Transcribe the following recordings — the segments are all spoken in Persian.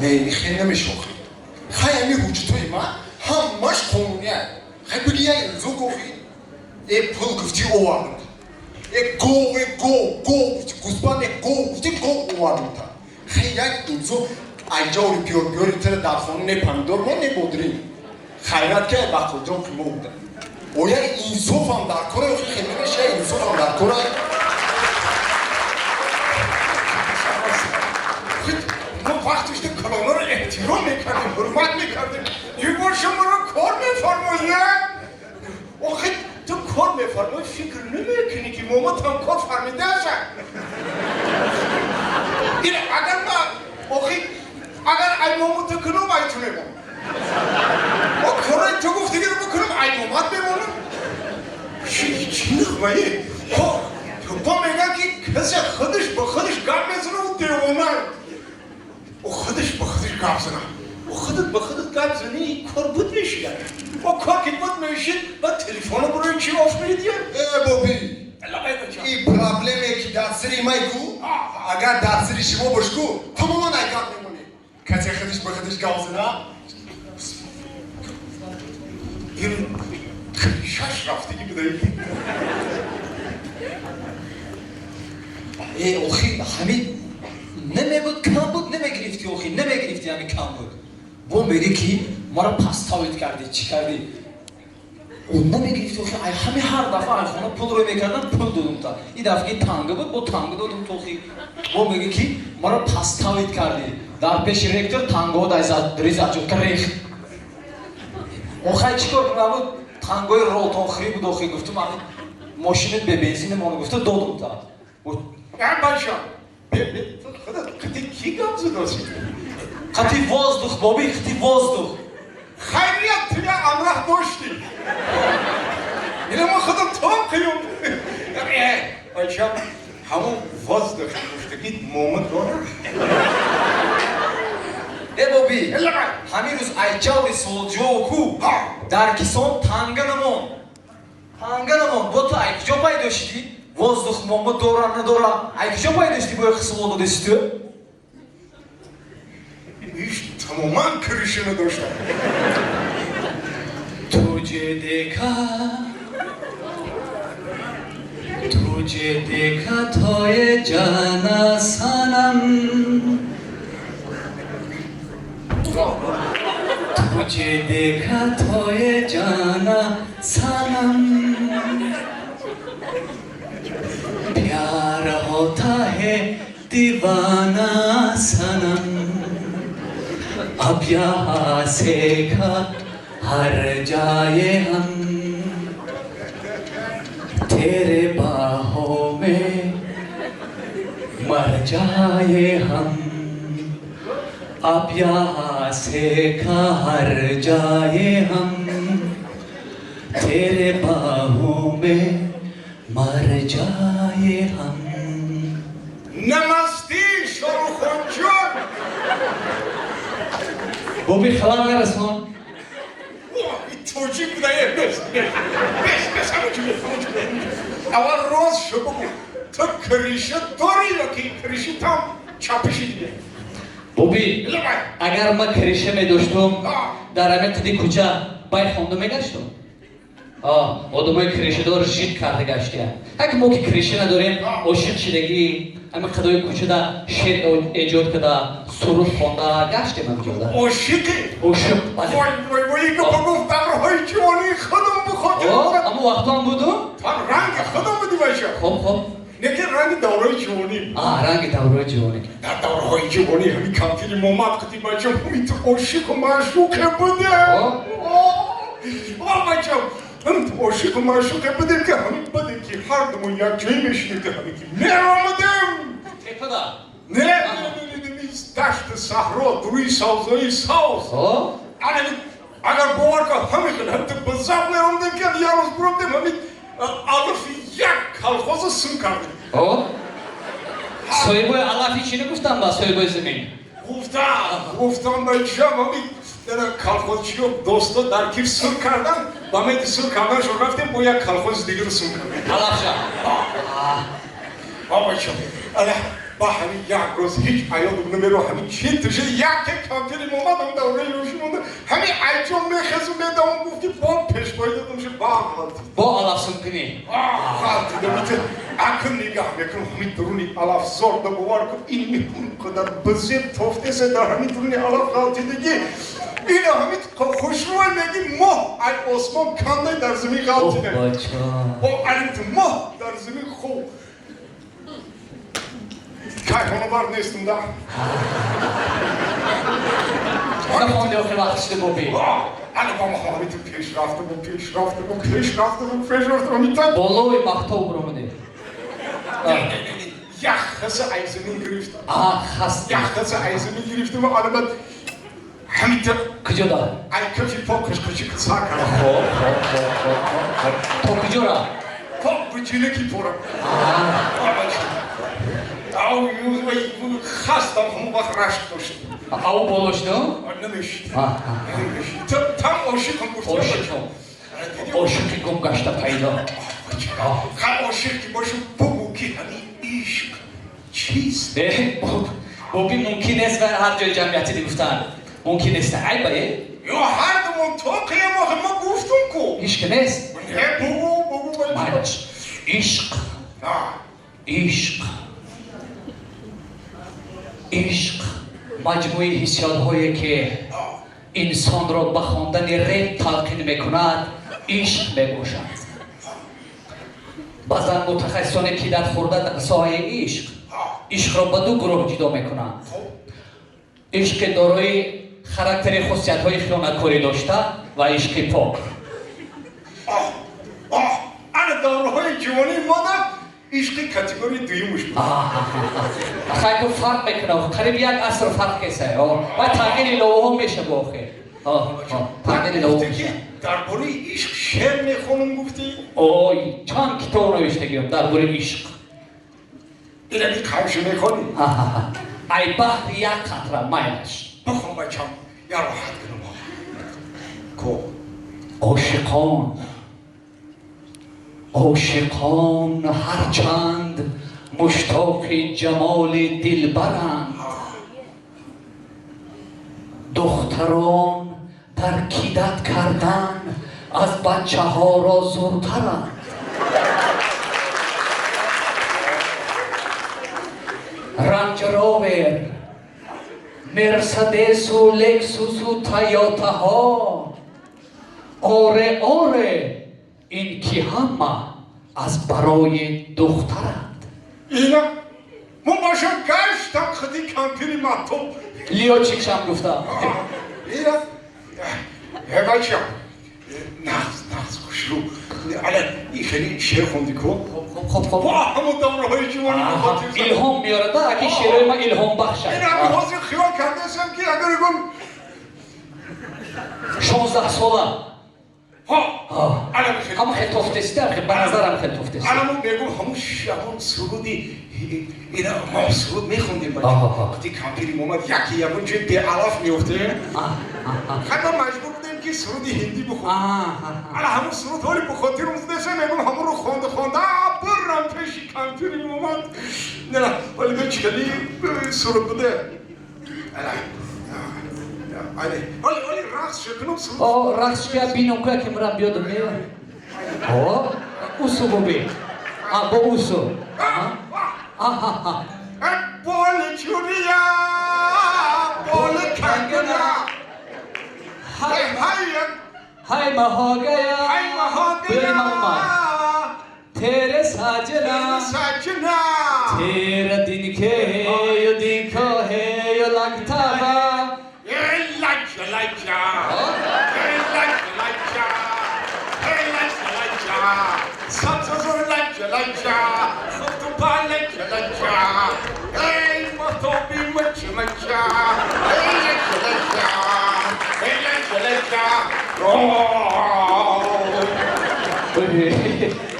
خیلی نمیشوخی خیلی وجودی ما همش قانونیه خیلی بگی اینجا گویی پول گفتی اوارد گو گفتی گوسپند گو گفتی گو اوارد خیلی اینجا ایجاری بیاری تر در خانه پندور ما نبودیم خیرات که با خودم موند اویا اینجا فهم در کره خیلی نمیشه اینجا فهم در کره ما وقتش ده کلانا رو احترام میکردیم حرمت میکردیم یه بار شما رو کار میفرمایید آخه تو کار میفرمایی فکر نمیکنی که ماما هم کار فرمیده هستن اینه اگر ما آخه اگر ای ماما تو کنم ای تو نمام ما کارای تو گفتی که رو بکنم ای مامات بمانم چی نخمایی تو با میگن که کسی خودش با خودش گم میزنه و دیوانه و خودش با خودش گپ زنه و خودت با خودت گپ زنی کار بود میشید و کار که بود میشید و تلفن برای چی آف میدید بابی این پرابلمی که در سری مایکو اگر در سری شما باشکو تماما نگاه میمونی کسی خودش با خودش گپ زنه این شش رفتگی بدهی اوخی همین نمیبود کم بود نمیگرفتی اوخی نمیگرفتی همین کم بود با میگه که ما را پستاوید کردی چی کردی اون نمیگرفتی اوخی همین هر دفعه ایخونه پول رو میکردن پول دادم تا این دفعه تنگه بود با تنگه دادم تو اوخی با میگه که ما را پستاوید کردی در پیش رکتر تنگه ها ریزد شد که ریخ اوخی چی کار کنم بود تنگه روتان خری بود اوخی گفتم ماشینت به بنزین مانو گفته دادم تا باشم خودت قطعی کی گم زداسی؟ قطعی воздух بابی قطعی воздух خیلیت توی امراه داشتی اینه ما خودم تو هم قیوم باشم همون воздух گفتگید مومن داره بابی همین روز ایچاوی سولجو کو در کسان تنگه نمون با تو ایکجا پیدا شدی воздух мома дора надора айкҷо пайдошти бо хисолот дасти иш тамоман кришина доштам тuje dekha toye jana sanam tuje dekha toye jana sanam प्यार होता है दीवाना सनम अब यहाँ से हर जाए हम तेरे बाहों में मर जाए हम अब यहाँ से हर जाए हम तेरे बाहों में मर जाए हम नमस्ते शोरुखोंजो بابی خلال نرسون این توجیه بودایه بس همه چی اول روز شو بگو تو کریشه داری یا که کریشه تام چاپشی دیگه بابی اگر ما کریشه می داشتم در همه قدی کجا باید خونده می گشتم آدمای کریشه دار جید کرده گشتیم اگه ما که کریشه نداریم عاشق شدگی همه قدای کوچه دا شعر ایجاد کرده سرود خونده گشتیم همجا عاشقی؟ عاشق وای که بگفت دورهای جوانی خودم بخواد اما وقتا هم بودم؟ رنگ خودم بودی باشه خب نگه رنگ دورهای جوانی رنگ دورهای جوانی در دورهای جوانی همین کمتری مامد قدی باشه همین تو عاشق و معشوقه بوده بچم همین تو عاشق و معشوقه بودیم که همین بودیم که هر دومون یک جایی میشنیم که همین که میرامدیم تپدا نه دشت صحرا دوی سازایی ساز اگر باور که همین حتی به زب نرامدیم که یه روز بردیم همین علف یک کلخوز سم کردیم سایبای علفی چی نگفتم با سایبای زمین؟ گفتم بچم همین کلخوزچی و دوستا در کیف سر کردن و همین سر کردنشون رفتیم با یک کلخوز دیگه رو سر کردیم علف شد بچم با همین یک روز هیچ عیادم نمیرو همین چی توشه یک کامپیریم اومدم دوره یوشمونده همین ایجام میخزم میدم گفتی با پیش باید میشه با غلطی با علافسون کنی غلطی دمیته اکن نگاه میکنم همین درونی علاف زور دا بوار کن این میخون قدر بزیر توفته سه در همین درونی علاف غلطی دیگه این همین خوشروی میگی ماه ای آسمان کنده در زمین غلطی نه با علیت ماه در زمین خوب که خانوار نیستم دا آنه خونده آخه وقت شده بابی انا با همین تو پیش رفتم میتونم بالوی مختوب رو منه یک خسه ایزمین گرفتم خست یک خسه ایزمین گرفتم و علامت همین تا کجا داره؟ ای کفی پاکش کچی کسا کنم تو کجا را؟ پاک بجیله کی پورم او یوزوی خستم همون وقت رشت داشتم او بالوش دو؟ نمیشید تم عاشقم گفتم عاشقی گم گشته پیدا خیلی عاشقی باشم بگو که همین عشق چیست؟ بابی ممکن است و هر جای جمعیتی گفتن ممکن است عیبه؟ یا هر دومون تا قیام ما گفتم کو عشق نیست؟ نه بگو عشق مجموعی حسیات هایی که انسان را به خواندن ریت تلقین میکند عشق میباشد بعضا متخصصانی که در خورده در ساحه عشق را به دو گروه جدا میکنند عشق دارای خاراکتر خاصیت های خیانتکاری داشته و عشق پاک انا داروهای جوانی مادم عشق کاتگوری دویمش بود خیلی فرق میکنه قریب یک عصر فرق کسه و تغییر لوحه هم میشه با آخه تغییر لوحه میشه درباره عشق شعر میخونم گفتی؟ اوی چند کتاب نوشته گیم درباره عشق اینا بی قوش میخونی؟ ای بحر یک قطره مایلش بخون بچم یا راحت کنم کو عاشقان هرچند مشتاق جمال دلبرند دختران در کیدت کردن از بچه ها را زورترند رنج روور مرسدس و لکسوس و تویوتا ها آره این که همه از برای دخترند اینا من باشم گشتم خدی کمپیری مطوب لیو چیکشم گفتم اینا بچم نغز خوشلو الان این خیلی شعر خوندی کو؟ خب با همون دوره های جوانی بخاطر الهام میاره ده اگه شعرهای من الهام بخشه این همه حاضر خیال کرده سم که اگر اگم 16 ساله الان خیلی اما خیلی توفتسته به نظرم خیلی توفتسته الان من بگم همون سرودی اینا ما سرود میخوندیم بچه وقتی کمپیریم اومد یکی یمون جوی به علاف میفته خیلی مجبور بودیم که سرودی هندی بخونیم الان همون سرود حالی بخاطر اونزده شد میگم همون رو خونده برم پیشی کمپیریم اومد نه ولی به چلی سرود بوده ولی رقص شکنم سرود رقص که بینم که مرم بیادم میاد اوسو ببین با اوسو بال چوریا بال کنگنا های مها گیا تیرے ساجنا تیرا دن کے ہے یو دیکھو ہے یو لگتا ہوا لجا سبز لجا خود با لجا ای مطوبی مچا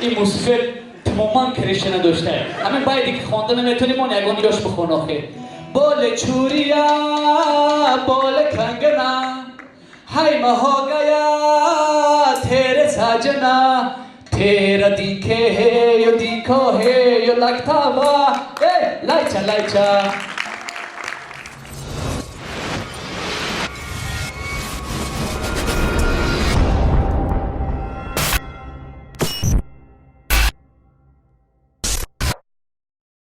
این موسیقی تماما کرشنه داشته همین باید که خوانده نمیتونیم اون یگانی داشت بخون آخه بول چوریا بول کنگنا های مها گیا تیرے ساجنا تیرا دیکھے ہے یو دیکھو ہے یو لگتا ہوا لائٹ لایچا لایچا